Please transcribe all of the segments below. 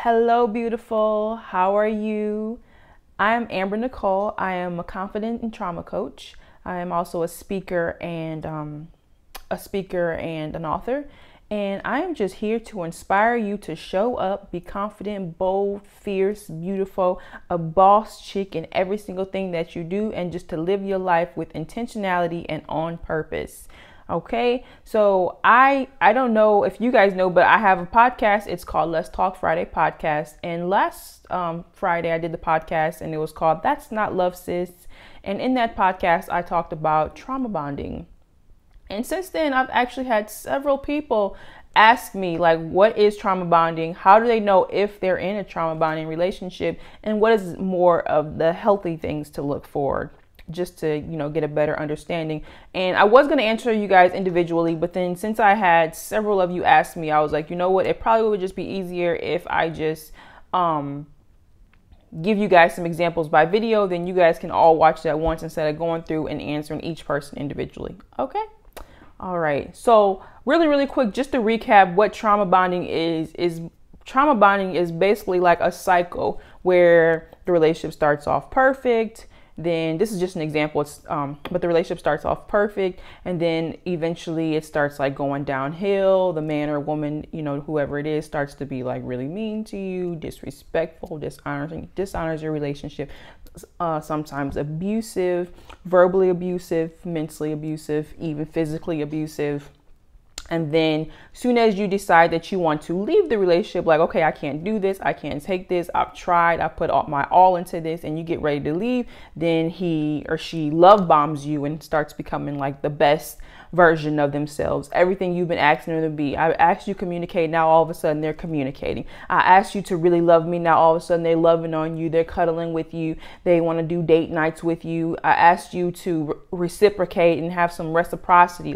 Hello, beautiful. How are you? I am Amber Nicole. I am a confident and trauma coach. I am also a speaker and an author. And I am just here to inspire you to show up, be confident, bold, fierce, beautiful, a boss chick in every single thing that you do, and just to live your life with intentionality and on purpose. Okay, so I don't know if you guys know, but I have a podcast. It's called Let's Talk Friday Podcast. And last Friday I did the podcast and it was called That's Not Love, Sis. And in that podcast, I talked about trauma bonding. And since then, I've actually had several people ask me, like, what is trauma bonding? How do they know if they're in a trauma bonding relationship? And what is more of the healthy things to look for? Just to, get a better understanding. And I was going to answer you guys individually, but then since I had several of you ask me, I was like, you know what? It probably would just be easier if I just give you guys some examples by video. Then you guys can all watch that once instead of going through and answering each person individually. Okay. All right. So really quick, just to recap what trauma bonding is trauma bonding is basically like a cycle where the relationship starts off perfect. Then this is just an example. But the relationship starts off perfect, and then eventually it starts like going downhill. The man or woman, whoever it is, starts to be like really mean to you, disrespectful, dishonors your relationship. Sometimes abusive, verbally abusive, mentally abusive, even physically abusive. And then soon as you decide that you want to leave the relationship, like, okay, I can't do this. I can't take this. I've tried. I put my all into this, and you get ready to leave. Then he or she love bombs you and starts becoming like the best version of themselves. Everything you've been asking them to be. I asked you to communicate. Now all of a sudden they're communicating. I asked you to really love me. Now all of a sudden they're loving on you. They're cuddling with you. They want to do date nights with you. I asked you to reciprocate and have some reciprocity,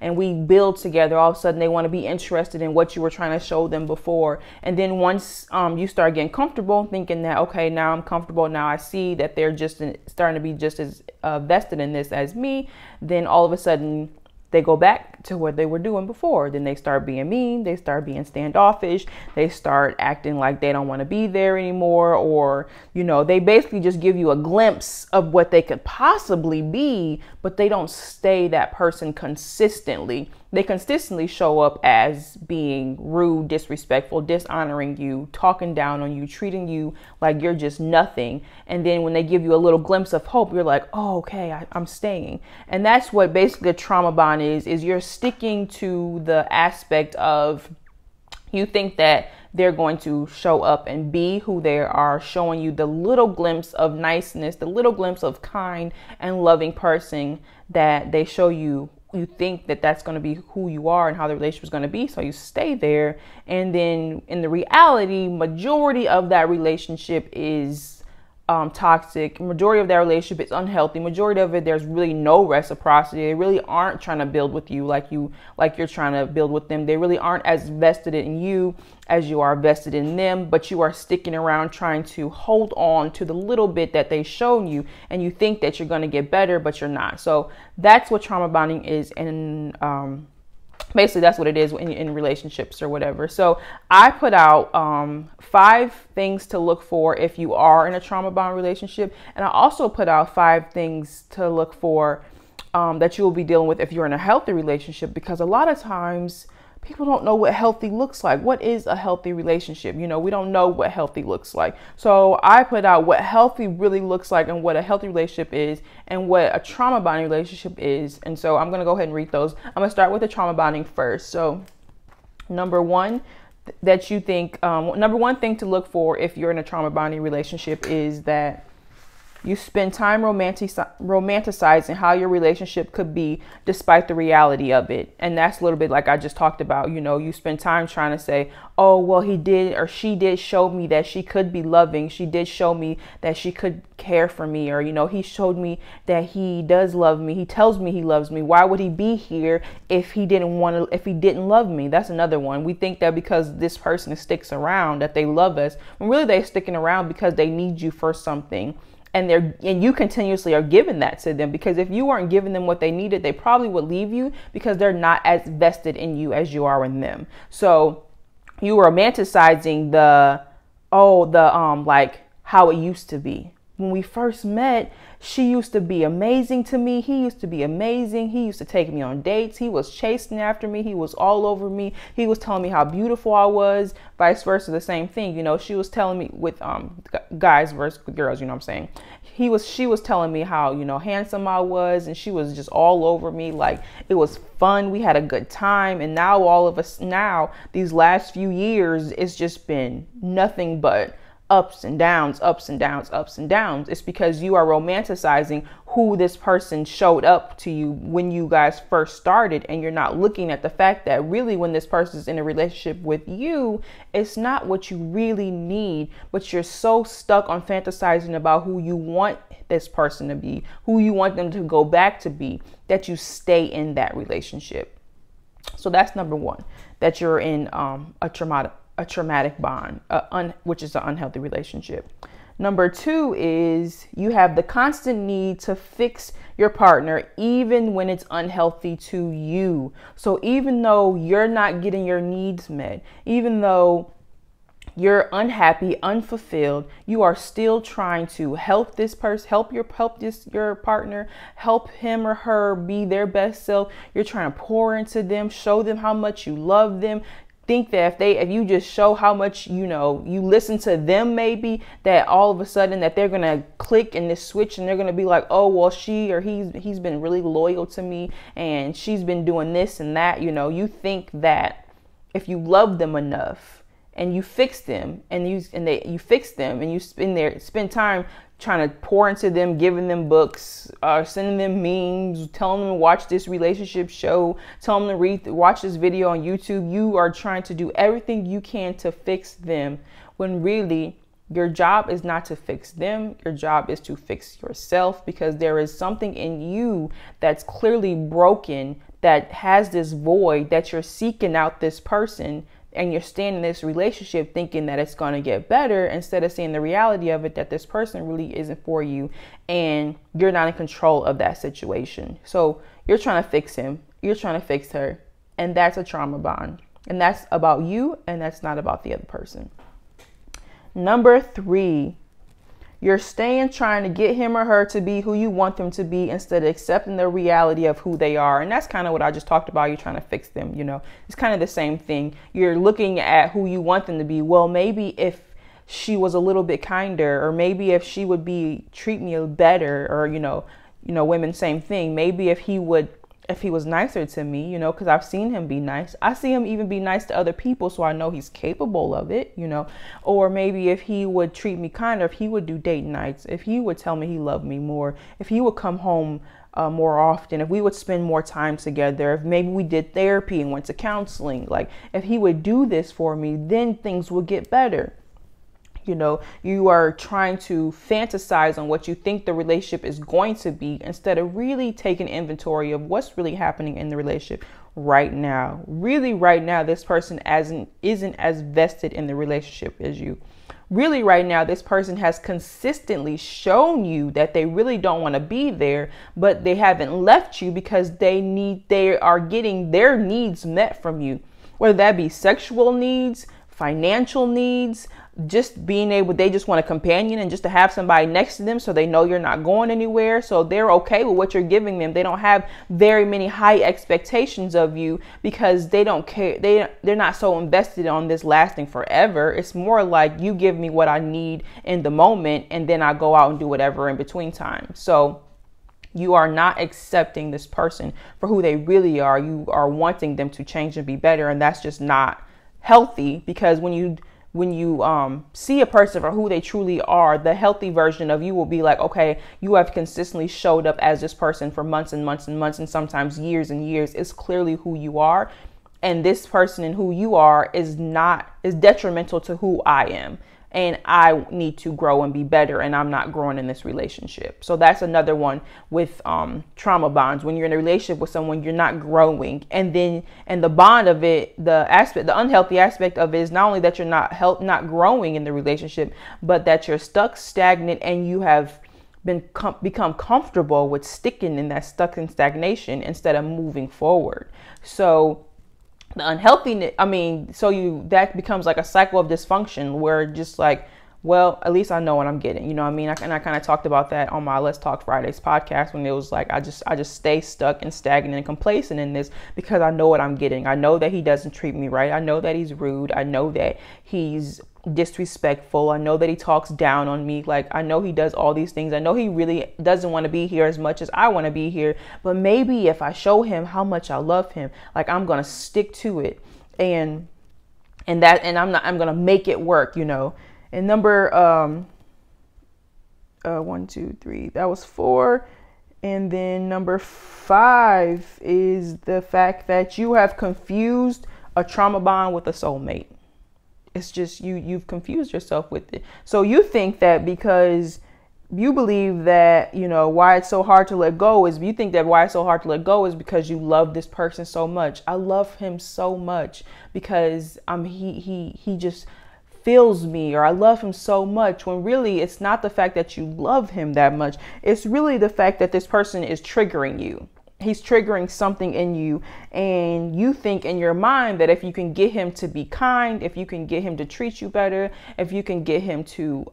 and we build together. All of a sudden they want to be interested in what you were trying to show them before. And then once you start getting comfortable, thinking that, okay, now I'm comfortable. Now I see that they're just starting to be just as vested in this as me. Then all of a sudden they go back to what they were doing before. Then they start being mean. They start being standoffish. They start acting like they don't want to be there anymore. Or, they basically just give you a glimpse of what they could possibly be, but they don't stay that person consistently. They consistently show up as being rude, disrespectful, dishonoring you, talking down on you, treating you like you're just nothing. And then when they give you a little glimpse of hope, you're like, oh, okay, I'm staying. And that's what basically a trauma bond is you're sticking to the aspect of you think that they're going to show up and be who they are, showing you the little glimpse of niceness, the little glimpse of kind and loving person that they show you. You think that that's going to be who you are and how the relationship is going to be. So you stay there. And then in the reality, majority of that relationship is toxic. Majority of that relationship is unhealthy. Majority of it, there's really no reciprocity. They really aren't trying to build with you like you're trying to build with them. They really aren't as vested in you as you are vested in them, but you are sticking around trying to hold on to the little bit that they've shown you, and you think that you're going to get better, but you're not. So that's what trauma bonding is. And basically that's what it is in relationships or whatever. So I put out 5 things to look for if you are in a trauma bond relationship. And I also put out 5 things to look for that you will be dealing with if you're in a healthy relationship, because a lot of times people don't know what healthy looks like. What is a healthy relationship? We don't know what healthy looks like. So I put out what healthy really looks like and what a healthy relationship is and what a trauma bonding relationship is. And so I'm going to go ahead and read those. I'm going to start with the trauma bonding first. So number one thing to look for if you're in a trauma bonding relationship is that you spend time romanticizing how your relationship could be despite the reality of it. And that's a little bit like I just talked about. You spend time trying to say, oh, well, he did or she did show me that she could be loving. She did show me that she could care for me. Or, he showed me that he does love me. He tells me he loves me. Why would he be here if he didn't love me? That's another one. We think that because this person sticks around that they love us, when really they're sticking around because they need you for something. And you continuously are giving that to them, because if you weren't giving them what they needed, they probably would leave you because they're not as vested in you as you are in them. So you romanticizing the oh, the like how it used to be. When we first met, she used to be amazing to me. He used to be amazing. He used to take me on dates. He was chasing after me. He was all over me. He was telling me how beautiful I was, vice versa, the same thing. You know, she was telling me with guys versus with girls, you know what I'm saying? She was telling me how, you know, handsome I was, and she was just all over me. Like, it was fun. We had a good time. And now all of us now, these last few years, it's just been nothing but ups and downs, ups and downs, ups and downs. It's because you are romanticizing who this person showed up to you when you guys first started, and you're not looking at the fact that really when this person is in a relationship with you, it's not what you really need, but you're so stuck on fantasizing about who you want this person to be, who you want them to go back to be, that you stay in that relationship. So that's number one, that you're in a traumatic bond, which is an unhealthy relationship. Number two is you have the constant need to fix your partner, even when it's unhealthy to you. So even though you're not getting your needs met, even though you're unhappy, unfulfilled, you are still trying to help this person, help your partner, help him or her be their best self. You're trying to pour into them, show them how much you love them. Think that if you just show how much, you know, you listen to them, maybe that all of a sudden that they're going to click in this switch, and they're going to be like, oh, well, she or he's been really loyal to me, and she's been doing this and that. You know, you think that if you love them enough and you fix them and you spend time trying to pour into them, giving them books, sending them memes, telling them to watch this relationship show, telling them to watch this video on YouTube. You are trying to do everything you can to fix them, when really your job is not to fix them. Your job is to fix yourself, because there is something in you that's clearly broken, that has this void, that you're seeking out this person. And you're staying in this relationship thinking that it's going to get better, instead of seeing the reality of it, that this person really isn't for you, and you're not in control of that situation. So you're trying to fix him, you're trying to fix her, and that's a trauma bond. And that's about you, and that's not about the other person. Number three, you're staying trying to get him or her to be who you want them to be, instead of accepting the reality of who they are. And that's kind of what I just talked about. You're trying to fix them, you know, it's kind of the same thing. You're looking at who you want them to be. Well, maybe if she was a little bit kinder, or maybe if she would treat me better, or, you know, women, same thing. Maybe if he was nicer to me, you know, because I've seen him be nice. I see him even be nice to other people, so I know he's capable of it, you know. Or maybe if he would treat me kinder, if he would do date nights, if he would tell me he loved me more, if he would come home more often, if we would spend more time together, if maybe we did therapy and went to counseling, like if he would do this for me, then things would get better. You know, you are trying to fantasize on what you think the relationship is going to be, instead of really taking inventory of what's really happening in the relationship right now. Really, right now, this person isn't as vested in the relationship as you. Really, right now, this person has consistently shown you that they really don't want to be there, but they haven't left you because they are getting their needs met from you, whether that be sexual needs, financial needs, just being able, they just want a companion and just to have somebody next to them, so they know you're not going anywhere. So they're okay with what you're giving them. They don't have very many high expectations of you, because they don't care. They're not so invested on this lasting forever. It's more like, you give me what I need in the moment, and then I go out and do whatever in between time. So you are not accepting this person for who they really are. You are wanting them to change and be better, and that's just not healthy, because when you see a person for who they truly are, the healthy version of you will be like, okay, you have consistently showed up as this person for months and months and months, and sometimes years and years. It's clearly who you are. And this person and who you are is detrimental to who I am. And I need to grow and be better, and I'm not growing in this relationship. So that's another one with trauma bonds. When you're in a relationship with someone, you're not growing. And the bond of it, the unhealthy aspect of it is not only that you're not growing in the relationship, but that you're stuck, stagnant, and you have become comfortable with sticking in that stuck in stagnation instead of moving forward. So The unhealthiness, that becomes like a cycle of dysfunction where just like, well, at least I know what I'm getting. You know what I mean? And I kind of talked about that on my Let's Talk Fridays podcast when it was like, I just stay stuck and stagnant and complacent in this because I know what I'm getting. I know that he doesn't treat me right. I know that he's rude. I know that he's disrespectful. I know that he talks down on me. Like, I know he does all these things. I know he really doesn't want to be here as much as I want to be here. But maybe if I show him how much I love him, like, I'm going to stick to it. And I'm going to make it work, you know. And number 1, 2, 3, that was 4. And then number 5 is the fact that you have confused a trauma bond with a soulmate. It's just you've confused yourself with it. So you think that because you believe that, you know, why it's so hard to let go is because you love this person so much. I love him so much because he just fills me, or I love him so much, when really it's not the fact that you love him that much. It's really the fact that this person is triggering you. He's triggering something in you, and you think in your mind that if you can get him to be kind, if you can get him to treat you better, if you can get him to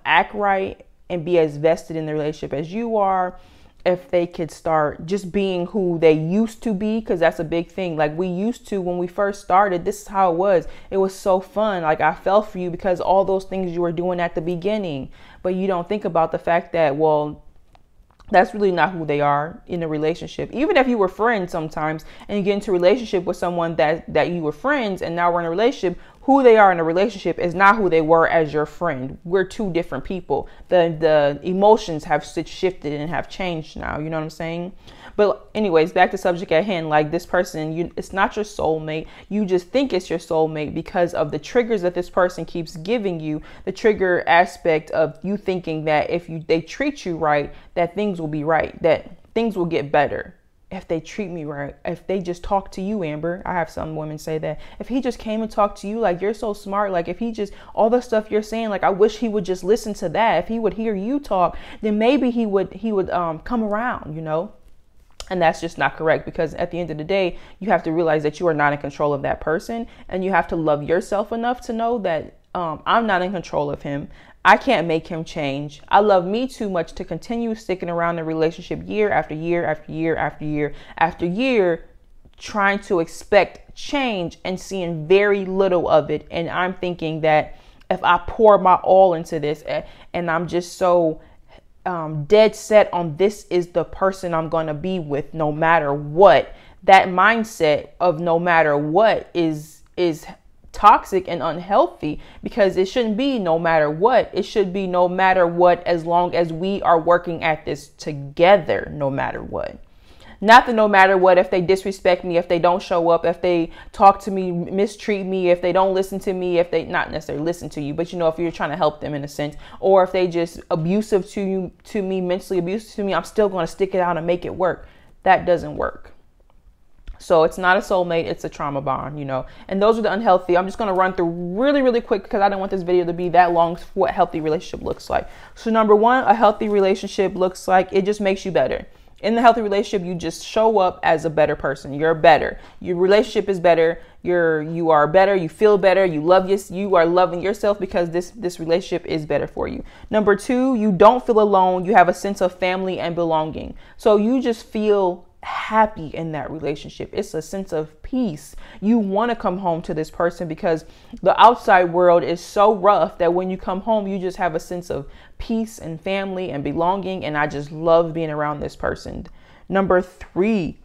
act right and be as vested in the relationship as you are, if they could start just being who they used to be, because that's a big thing. Like, we used to, when we first started, this is how it was. It was so fun. Like, I fell for you because all those things you were doing at the beginning. But you don't think about the fact that, well, that's really not who they are in a relationship. Even if you were friends sometimes and you get into a relationship with someone that you were friends and now we're in a relationship, who they are in a relationship is not who they were as your friend. We're two different people. The emotions have shifted and have changed now. You know what I'm saying? But anyways, back to subject at hand. Like, this person, it's not your soulmate. You just think it's your soulmate because of the triggers that this person keeps giving you. The trigger aspect of you thinking that if they treat you right, that things will be right, that things will get better. If they treat me right, if they just talk to you, Amber. I have some women say that. If he just came and talked to you, like, you're so smart. Like, if he just, all the stuff you're saying, like, I wish he would just listen to that. If he would hear you talk, then maybe he would come around, you know? And that's just not correct, because at the end of the day, you have to realize that you are not in control of that person, and you have to love yourself enough to know that I'm not in control of him. I can't make him change. I love me too much to continue sticking around the relationship year after year after year after year after year, trying to expect change and seeing very little of it. And I'm thinking that if I pour my all into this and I'm just so dead set on this is the person I'm going to be with no matter what, that mindset of no matter what is toxic and unhealthy, because it shouldn't be no matter what. It should be no matter what, as long as we are working at this together, no matter what. Not the no matter what if they disrespect me, if they don't show up, if they talk to me, mistreat me, if they don't listen to me, if they not necessarily listen to you, but you know, if you're trying to help them in a sense, or if they just abusive to me, mentally abusive to me, I'm still going to stick it out and make it work. That doesn't work. So it's not a soulmate, it's a trauma bond, you know, and those are the unhealthy. I'm just going to run through really, really quick because I don't want this video to be that long, what a healthy relationship looks like. So number 1, a healthy relationship looks like it just makes you better. In the healthy relationship, you just show up as a better person. You're better. Your relationship is better. You are better. You feel better. You are loving yourself because this relationship is better for you. Number 2, you don't feel alone. You have a sense of family and belonging. So you just feel happy in that relationship. It's a sense of peace. You want to come home to this person because the outside world is so rough that when you come home, you just have a sense of peace and family and belonging. And I just love being around this person. Number 3,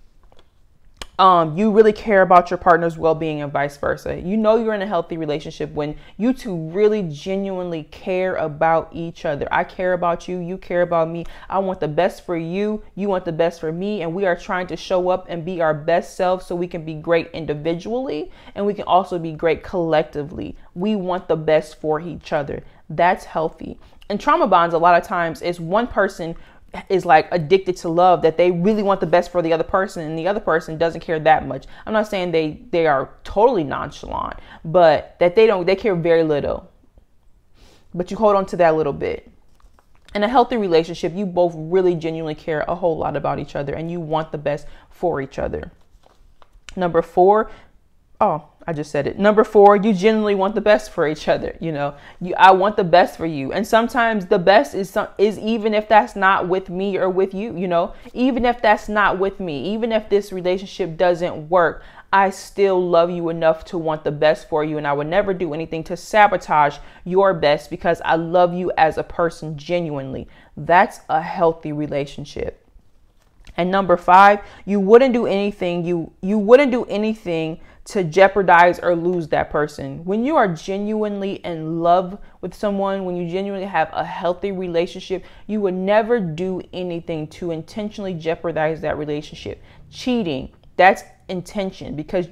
you really care about your partner's well-being and vice versa. You know you're in a healthy relationship when you two really genuinely care about each other. I care about you. You care about me. I want the best for you. You want the best for me. And we are trying to show up and be our best selves so we can be great individually and we can also be great collectively. We want the best for each other. That's healthy. And trauma bonds, a lot of times, is one person is like addicted to love, that they really want the best for the other person and the other person doesn't care that much. I'm not saying they are totally nonchalant, but that they care very little, but you hold on to that little bit. In a healthy relationship, you both really genuinely care a whole lot about each other and you want the best for each other. Number 4, Oh, I just said it. Number 4, you genuinely want the best for each other. You know, I want the best for you. And sometimes the best is even if that's not with me or with you, you know, even if that's not with me, even if this relationship doesn't work, I still love you enough to want the best for you. And I would never do anything to sabotage your best because I love you as a person genuinely. That's a healthy relationship. And number 5, you wouldn't do anything. You wouldn't do anything to jeopardize or lose that person. When you are genuinely in love with someone, when you genuinely have a healthy relationship, you would never do anything to intentionally jeopardize that relationship. Cheating, that's intention, because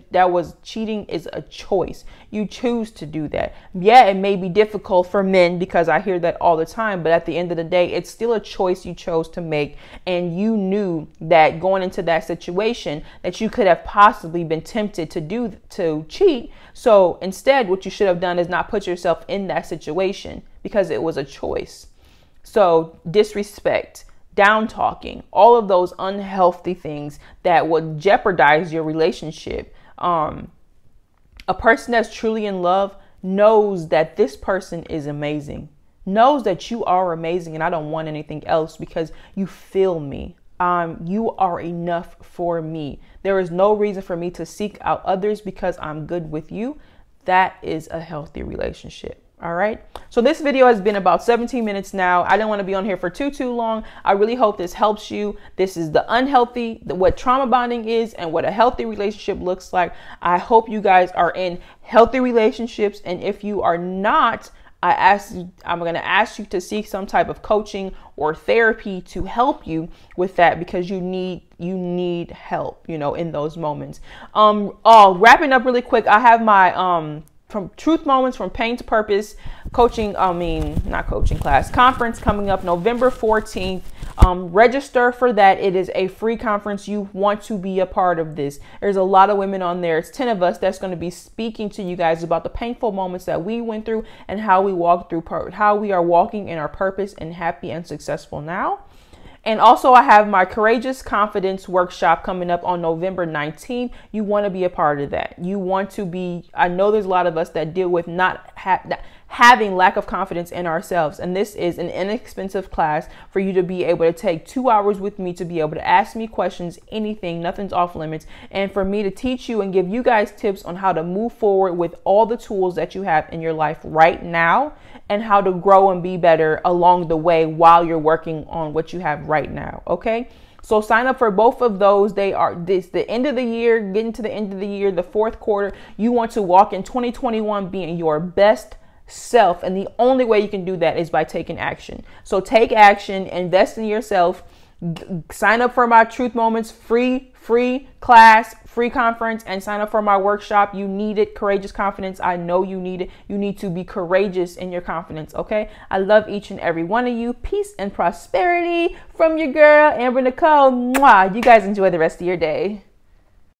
cheating is a choice. You choose to do that. Yeah, it may be difficult for men because I hear that all the time, but at the end of the day, it's still a choice you chose to make. And you knew that going into that situation that you could have possibly been tempted to cheat. So instead, what you should have done is not put yourself in that situation because it was a choice. So disrespect, down talking, all of those unhealthy things that would jeopardize your relationship. A person that's truly in love knows that this person is amazing, knows that you are amazing, and I don't want anything else because you feel me. You are enough for me. There is no reason for me to seek out others because I'm good with you. That is a healthy relationship. All right. So this video has been about 17 minutes now. I didn't want to be on here for too long. I really hope this helps you. This is what trauma bonding is and what a healthy relationship looks like. I hope you guys are in healthy relationships. And if you are not, I'm going to ask you to seek some type of coaching or therapy to help you with that because you need help, you know, in those moments. Wrapping up really quick. I have my, from Truth Moments from Pain to Purpose conference coming up November 14th. Register for that. It is a free conference. You want to be a part of this. There's a lot of women on there. It's 10 of us that's going to be speaking to you guys about the painful moments that we went through and how we how we are walking in our purpose and happy and successful now. And also I have my Courageous Confidence workshop coming up on November 19th. You want to be a part of that. You want to be, I know there's a lot of us that deal with not having lack of confidence in ourselves. And this is an inexpensive class for you to be able to take 2 hours with me to be able to ask me questions, anything, nothing's off limits. And for me to teach you and give you guys tips on how to move forward with all the tools that you have in your life right now and how to grow and be better along the way while you're working on what you have right now. Okay. So sign up for both of those. The end of the year, getting to the end of the year, the fourth quarter, you want to walk in 2021 being your best self. And the only way you can do that is by taking action. So take action, invest in yourself, sign up for my Truth Moments free class, free conference, and sign up for my workshop. You need it. Courageous Confidence. I know you need it. You need to be courageous in your confidence. Okay. I love each and every one of you. Peace and prosperity from your girl, Amber Nicole. Mwah. You guys enjoy the rest of your day.